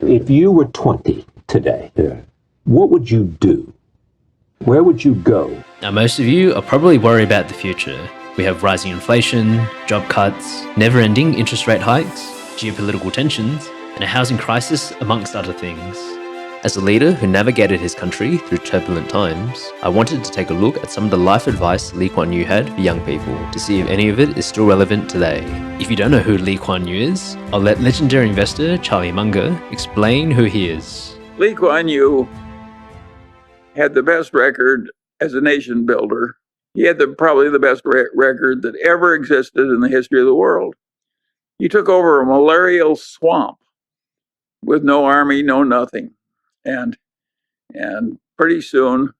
If you were 20 today, what would you do? Where would you go? Now, most of you are probably worried about the future. We have rising inflation, job cuts, never-ending interest rate hikes, geopolitical tensions, and a housing crisis, amongst other things. As a leader who navigated his country through turbulent times, I wanted to take a look at some of the life advice Lee Kuan Yew had for young people to see if any of it is still relevant today. If you don't know who Lee Kuan Yew is, I'll let legendary investor Charlie Munger explain who he is. Lee Kuan Yew had the best record as a nation builder. He had probably the best record that ever existed in the history of the world. He took over a malarial swamp with no army, no nothing. And pretty soon,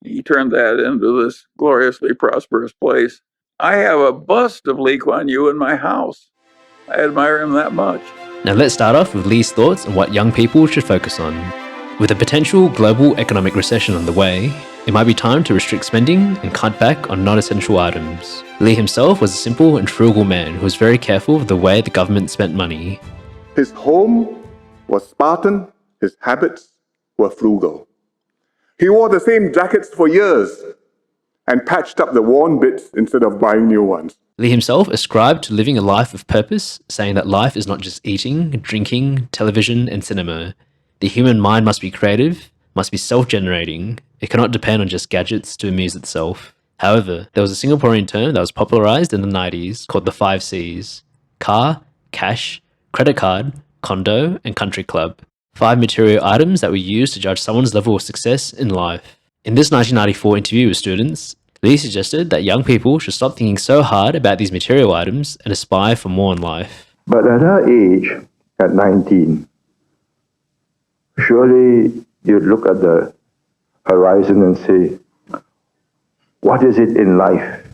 he turned that into this gloriously prosperous place. I have a bust of Lee Kuan Yew in my house. I admire him that much. Now let's start off with Lee's thoughts on what young people should focus on. With a potential global economic recession on the way, it might be time to restrict spending and cut back on non-essential items. Lee himself was a simple and frugal man who was very careful of the way the government spent money. His home was Spartan, his habits were frugal. He wore the same jackets for years and patched up the worn bits instead of buying new ones. Lee himself ascribed to living a life of purpose, saying that life is not just eating, drinking, television, and cinema. The human mind must be creative, must be self-generating. It cannot depend on just gadgets to amuse itself. However, there was a Singaporean term that was popularized in the 90s called the 5 Cs: car, cash, credit card, condo, and country club. 5 material items that were used to judge someone's level of success in life. In this 1994 interview with students, Lee suggested that young people should stop thinking so hard about these material items and aspire for more in life. But at her age, at 19, surely you'd look at the horizon and say, what is it in life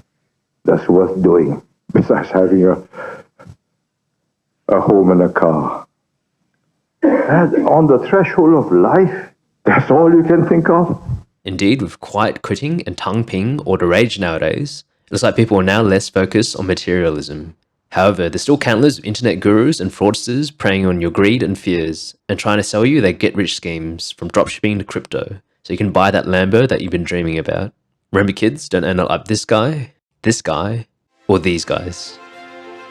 that's worth doing besides having a home and a car? And on the threshold of life, that's all you can think of? Indeed, with quiet quitting and tongue ping all the rage nowadays, it looks like people are now less focused on materialism. However, there's still countless internet gurus and fraudsters preying on your greed and fears and trying to sell you their get-rich schemes from dropshipping to crypto, so you can buy that Lambo that you've been dreaming about. Remember kids, don't end up like this guy, or these guys.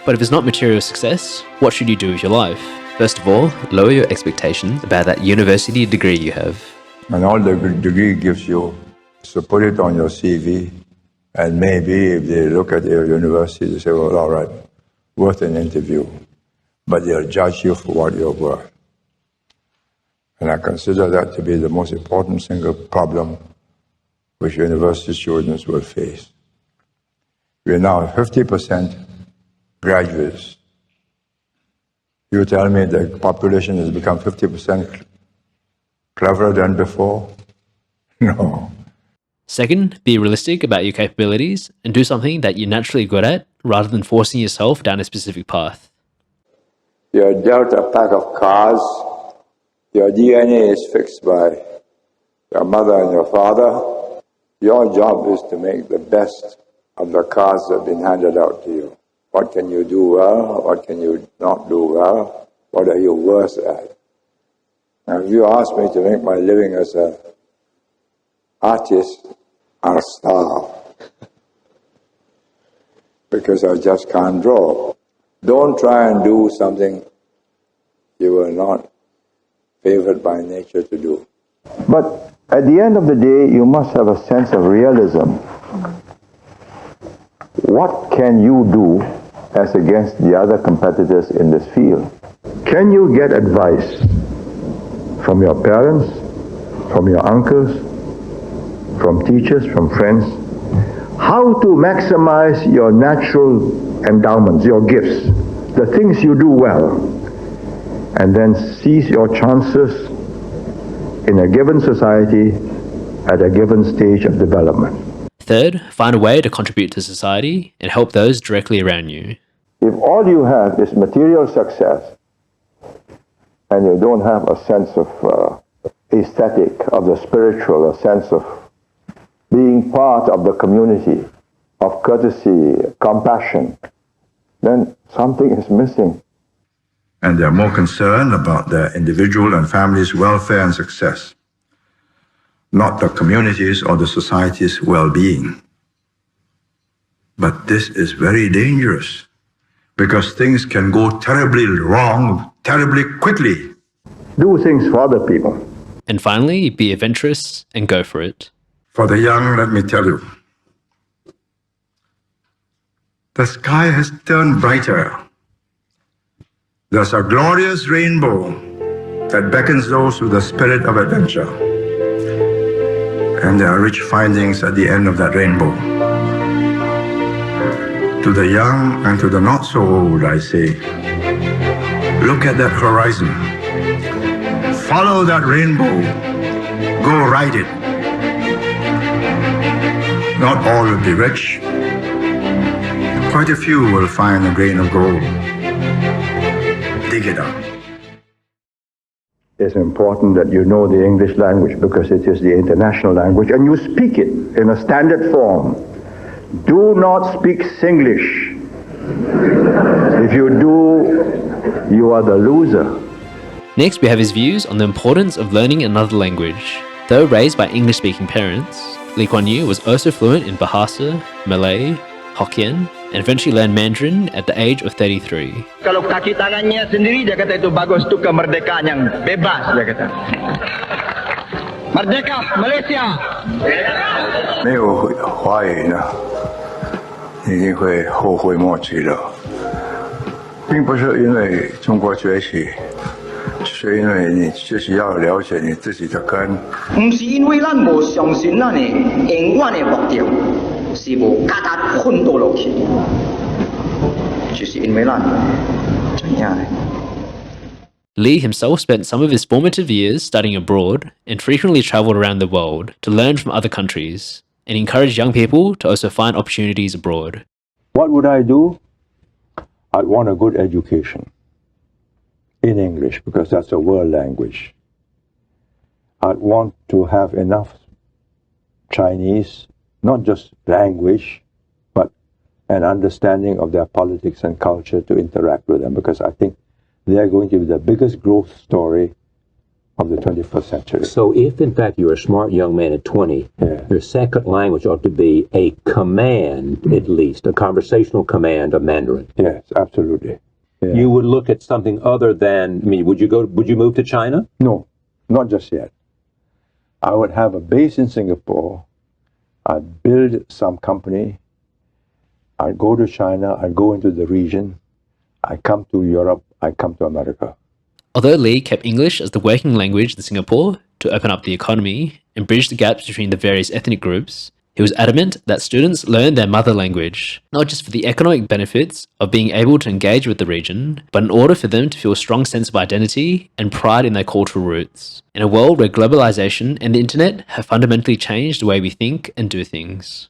But if it's not material success, what should you do with your life? First of all, lower your expectations about that university degree you have. And all the degree gives you, so put it on your CV, and maybe if they look at your university, they say, well, all right, worth an interview, but they'll judge you for what you're worth. And I consider that to be the most important single problem which university students will face. We are now 50% graduates. You tell me the population has become 50% cleverer than before? No. Second, be realistic about your capabilities and do something that you're naturally good at rather than forcing yourself down a specific path. You're dealt a pack of cards. Your DNA is fixed by your mother and your father. Your job is to make the best of the cards that have been handed out to you. What can you do well? What can you not do well? What are you worse at? Now, if you ask me to make my living as an artist, I'll starve. Because I just can't draw. Don't try and do something you were not favored by nature to do. But at the end of the day, you must have a sense of realism. What can you do as against the other competitors in this field? Can you get advice from your parents, from your uncles, from teachers, from friends, how to maximize your natural endowments, your gifts, the things you do well, and then seize your chances in a given society at a given stage of development? Third, find a way to contribute to society and help those directly around you. If all you have is material success and you don't have a sense of aesthetic, of the spiritual, a sense of being part of the community, of courtesy, compassion, then something is missing. and they're more concerned about their individual and family's welfare and success, not the community's or the society's well-being. But this is very dangerous because things can go terribly wrong terribly quickly. Do things for other people. And finally, be adventurous and go for it. For the young, let me tell you, the sky has turned brighter. There's a glorious rainbow that beckons those with the spirit of adventure. And there are rich findings at the end of that rainbow. To the young and to the not so old, I say, look at that horizon. Follow that rainbow. Go ride it. Not all will be rich. Quite a few will find a grain of gold. Dig it up. It's important that you know the English language because it is the international language and you speak it in a standard form. Do not speak Singlish. If you do, you are the loser. Next, we have his views on the importance of learning another language. Though raised by English-speaking parents, Lee Kuan Yew was also fluent in Bahasa, Malay, Hokkien, and eventually learned Mandarin at the age of 33. Kalau kaki tangannya sendiri, dia kata itu bagus untuk kemerdekaan yang bebas, dia kata. Merdeka Malaysia! 没有华语呢，一定会后悔莫及的。并不是因为中国崛起，是因为你自己要了解你自己的根。不是因为咱无相信咱的永远的目标，是无加加奋斗落去，就是因为咱怎样呢？ Lee himself spent some of his formative years studying abroad and frequently traveled around the world to learn from other countries and encouraged young people to also find opportunities abroad. What would I do? I'd want a good education in English because that's a world language. I'd want to have enough Chinese, not just language, but an understanding of their politics and culture to interact with them because I think they're going to be the biggest growth story of the 21st century. So if, in fact, you're a smart young man at 20, your second language ought to be a command, at least, a conversational command of Mandarin. Yes, absolutely. Yeah. You would look at something other than, I mean, would you move to China? No, not just yet. I would have a base in Singapore. I'd build some company. I'd go to China. I'd go into the region. I'd come to Europe. I'd come to America. Although Lee kept English as the working language in Singapore to open up the economy and bridge the gaps between the various ethnic groups, he was adamant that students learn their mother language, not just for the economic benefits of being able to engage with the region, but in order for them to feel a strong sense of identity and pride in their cultural roots, in a world where globalization and the internet have fundamentally changed the way we think and do things.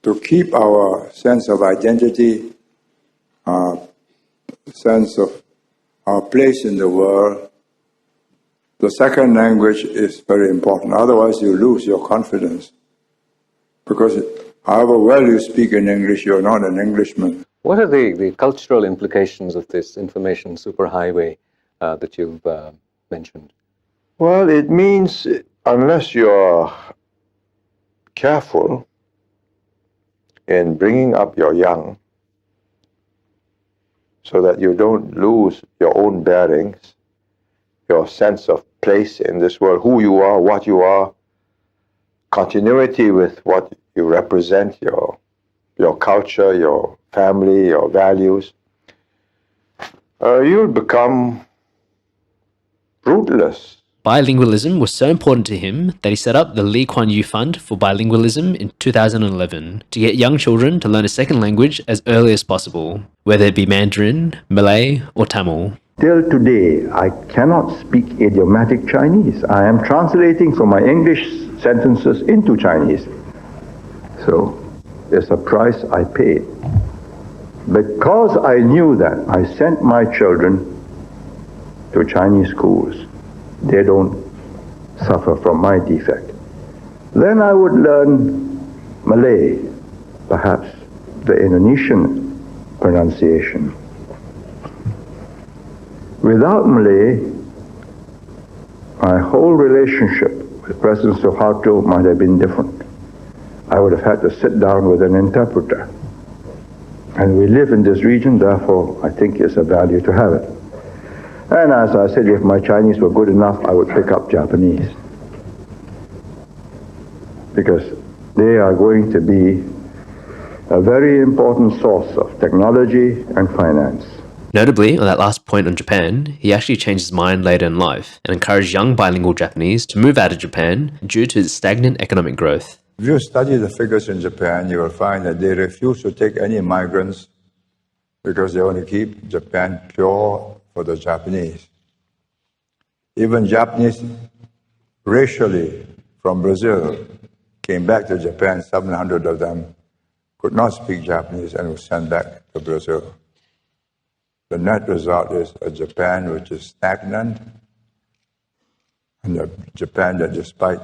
To keep our sense of identity, sense of our place in the world, the second language is very important. Otherwise, you lose your confidence. Because however well you speak in English, you're not an Englishman. What are the cultural implications of this information superhighway that you've mentioned? Well, it means unless you're careful in bringing up your young so that you don't lose your own bearings, your sense of place in this world, who you are, what you are, continuity with what you represent, your culture, your family, your values, you'll become rootless. Bilingualism was so important to him that he set up the Lee Kuan Yew Fund for Bilingualism in 2011 to get young children to learn a second language as early as possible, whether it be Mandarin, Malay, or Tamil. Till today, I cannot speak idiomatic Chinese. I am translating from my English sentences into Chinese. So, it's a price I paid. Because I knew that, I sent my children to Chinese schools. They don't suffer from my defect. Then I would learn Malay, perhaps the Indonesian pronunciation. Without Malay, my whole relationship with President Suharto might have been different. I would have had to sit down with an interpreter. And we live in this region, therefore I think it's a value to have it. And as I said, if my Chinese were good enough, I would pick up Japanese. Because they are going to be a very important source of technology and finance. Notably, on that last point on Japan, he actually changed his mind later in life and encouraged young bilingual Japanese to move out of Japan due to its stagnant economic growth. If you study the figures in Japan, you will find that they refuse to take any migrants because they want to keep Japan pure for the Japanese. Even Japanese racially from Brazil came back to Japan, 700 of them could not speak Japanese and were sent back to Brazil. The net result is a Japan which is stagnant, and a Japan that, despite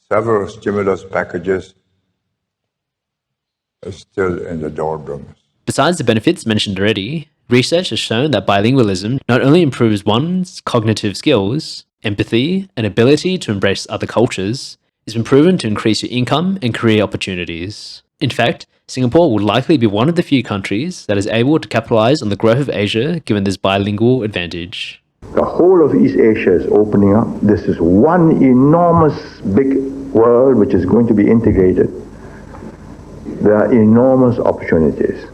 several stimulus packages, is still in the doldrums. Besides the benefits mentioned already, research has shown that bilingualism not only improves one's cognitive skills, empathy, and ability to embrace other cultures, it's been proven to increase your income and career opportunities. In fact, Singapore will likely be one of the few countries that is able to capitalize on the growth of Asia given this bilingual advantage. The whole of East Asia is opening up. This is one enormous big world which is going to be integrated. There are enormous opportunities.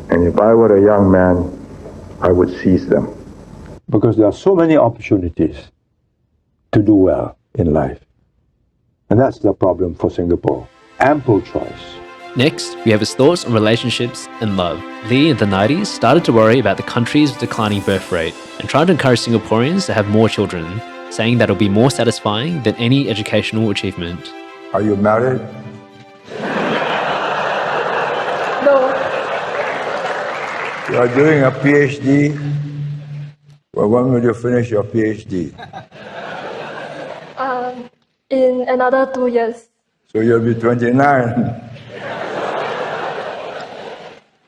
And if I were a young man, I would seize them. Because there are so many opportunities to do well in life. And that's the problem for Singapore. Ample choice. Next, we have his thoughts on relationships and love. Lee in the 90s started to worry about the country's declining birth rate and tried to encourage Singaporeans to have more children, saying that it'll be more satisfying than any educational achievement. Are you married? No. You are doing a PhD? Well, when will you finish your PhD? In another 2 years. So you'll be 29.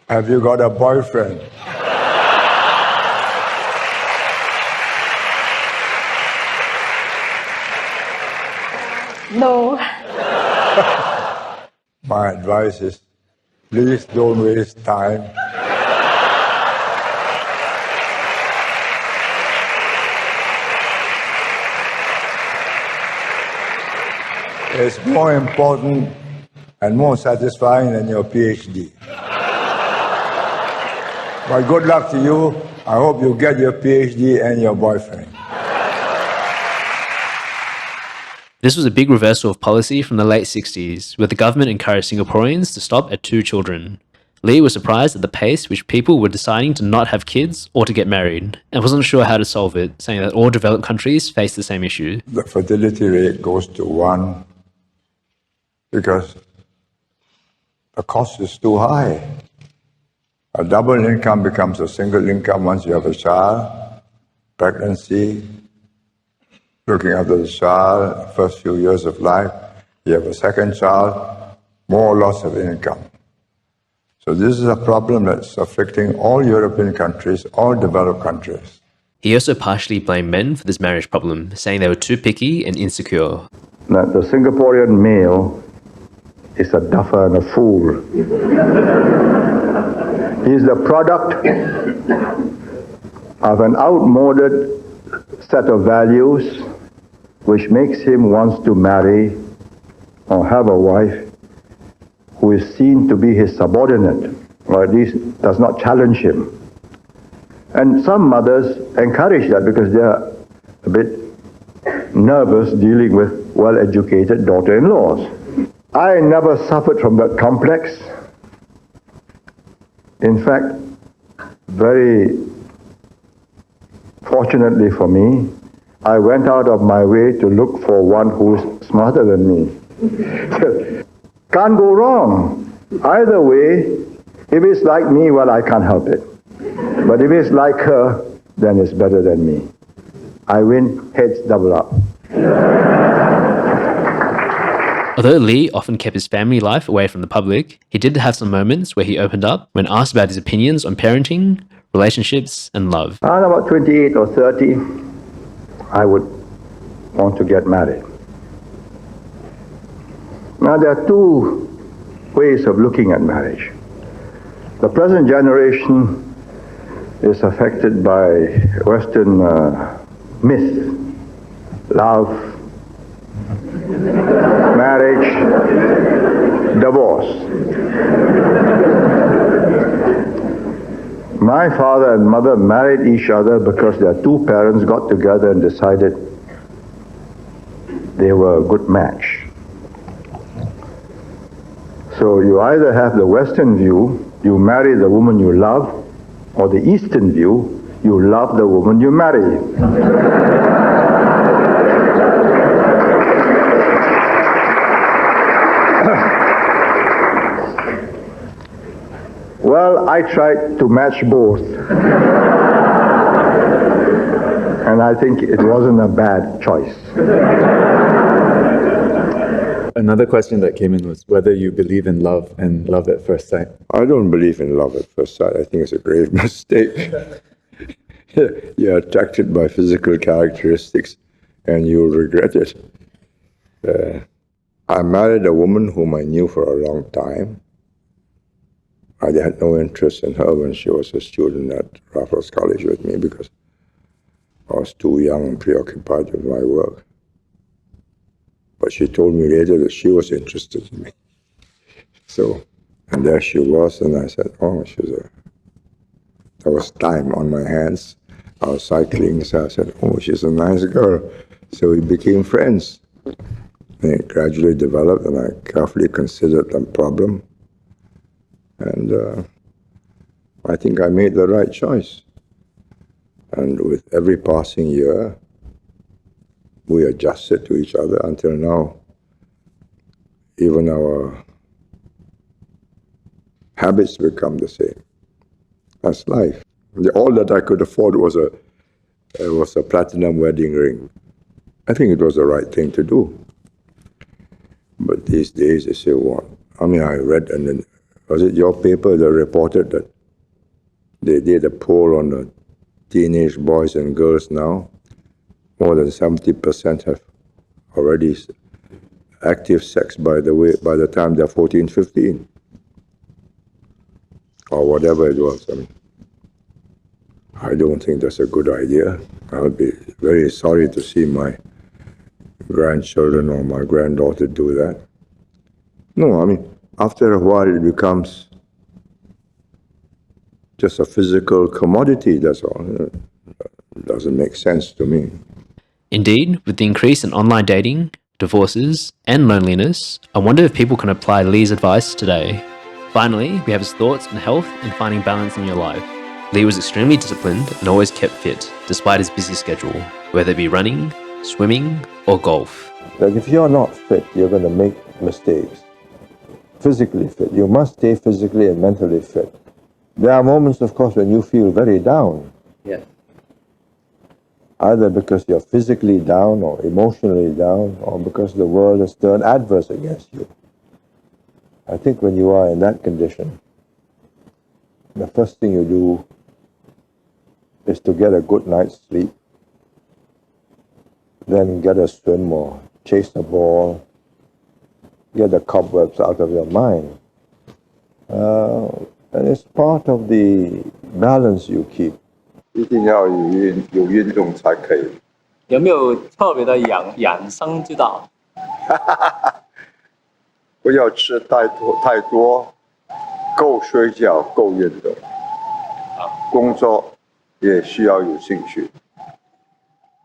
Have you got a boyfriend? No. My advice is, please don't waste time. It's more important and more satisfying than your PhD. But good luck to you. I hope you get your PhD and your boyfriend. This was a big reversal of policy from the late 60s, where the government encouraged Singaporeans to stop at 2 children. Lee was surprised at the pace which people were deciding to not have kids or to get married, and wasn't sure how to solve it, saying that all developed countries face the same issue. The fertility rate goes to 1 because the cost is too high. A double income becomes a single income once you have a child, pregnancy, looking after the child, first few years of life, you have a second child, more loss of income. So this is a problem that's afflicting all European countries, all developed countries. He also partially blamed men for this marriage problem, saying they were too picky and insecure. That the Singaporean male is a duffer and a fool. He's the product of an outmoded set of values which makes him want to marry or have a wife who is seen to be his subordinate, or at least does not challenge him. And some mothers encourage that because they are a bit nervous dealing with well-educated daughter-in-laws. I never suffered from that complex. In fact, very fortunately for me, I went out of my way to look for one who is smarter than me. Can't go wrong. Either way, if it's like me, well, I can't help it. But if it's like her, then it's better than me. I win, heads double up. Although Lee often kept his family life away from the public, he did have some moments where he opened up when asked about his opinions on parenting, relationships, and love. Around about 28 or 30, I would want to get married. Now, there are two ways of looking at marriage. The present generation is affected by Western myth, love, marriage, divorce. My father and mother married each other because their two parents got together and decided they were a good match. So you either have the Western view, you marry the woman you love, or the Eastern view, you love the woman you marry. Well, I tried to match both. And I think it wasn't a bad choice. Another question that came in was whether you believe in love and love at first sight. I don't believe in love at first sight. I think it's a grave mistake. You're attracted by physical characteristics and you'll regret it. I married a woman whom I knew for a long time. I had no interest in her when she was a student at Raffles College with me because I was too young and preoccupied with my work. But she told me later that she was interested in me. So, and there she was, and I said, oh, there was time on my hands. I was cycling, so I said, oh, she's a nice girl. So we became friends. And it gradually developed, and I carefully considered the problem. And I think I made the right choice. And with every passing year, we adjusted to each other until now. Even our habits become the same. That's life. All that I could afford was a platinum wedding ring. I think it was the right thing to do. But these days, they say, what? I mean, I read, and then, was it your paper that reported that they did a poll on the teenage boys and girls now? More than 70% have already active sex, by the time they're 14, 15. Or whatever it was. I mean, I don't think that's a good idea. I would be very sorry to see my grandchildren or my granddaughter do that. No, I mean, after a while it becomes just a physical commodity, that's all. It doesn't make sense to me. Indeed, with the increase in online dating, divorces, and loneliness, I wonder if people can apply Lee's advice today. Finally, we have his thoughts on health and finding balance in your life. Lee was extremely disciplined and always kept fit, despite his busy schedule, whether it be running, swimming, or golf. That if you're not fit, you're going to make mistakes. Physically fit. You must stay physically and mentally fit. There are moments, of course, when you feel very down. Yes. Either because you're physically down or emotionally down, or because the world has turned adverse against you. I think when you are in that condition, the first thing you do is to get a good night's sleep, then get a swim or chase a ball, get the cobwebs out of your mind. And it's part of the balance you keep. 一定要有运动才可以。有没有特别的养生之道？不要吃太多，够睡觉，够运动。工作也需要有兴趣。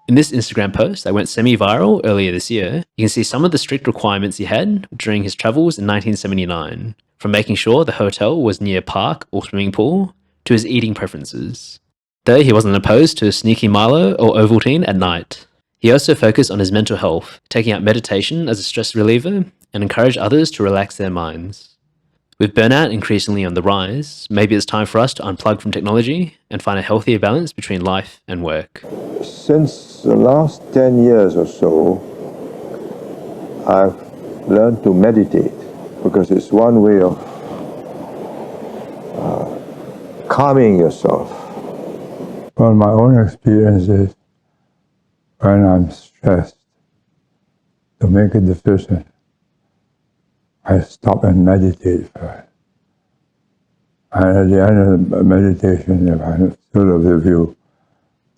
In this Instagram post that went semi-viral earlier this year, you can see some of the strict requirements he had during his travels in 1979, from making sure the hotel was near a park or swimming pool, to his eating preferences. Though he wasn't opposed to a sneaky Milo or Ovaltine at night. He also focused on his mental health, taking out meditation as a stress reliever, and encouraged others to relax their minds. With burnout increasingly on the rise, maybe it's time for us to unplug from technology and find a healthier balance between life and work. Since the last 10 years or so, I've learned to meditate, because it's one way of calming yourself. Well, my own experience is when I'm stressed, to make a decision, I stop and meditate first. And at the end of the meditation, if I'm still of the view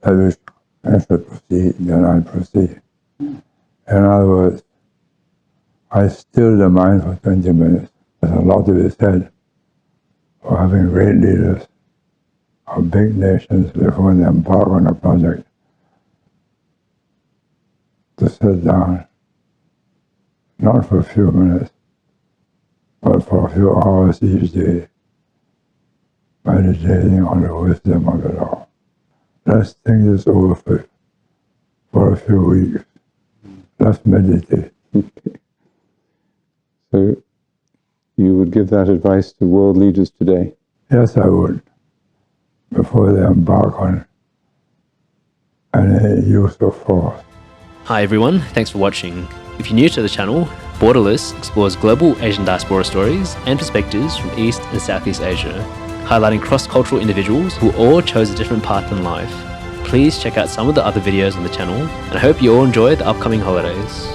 that I should proceed, then I proceed. In other words, I still the mind for 20 minutes. There's a lot to be said for having great leaders of big nations before they embark on a project to sit down, not for a few minutes, but for a few hours each day, meditating on the wisdom of it all. Let's think this over for a few weeks. Let's meditate. So you would give that advice to world leaders today? Yes, I would, before they embark on any use of force. Hi everyone, thanks for watching. If you're new to the channel, Borderless explores global Asian diaspora stories and perspectives from East and Southeast Asia, highlighting cross-cultural individuals who all chose a different path in life. Please check out some of the other videos on the channel, and I hope you all enjoy the upcoming holidays.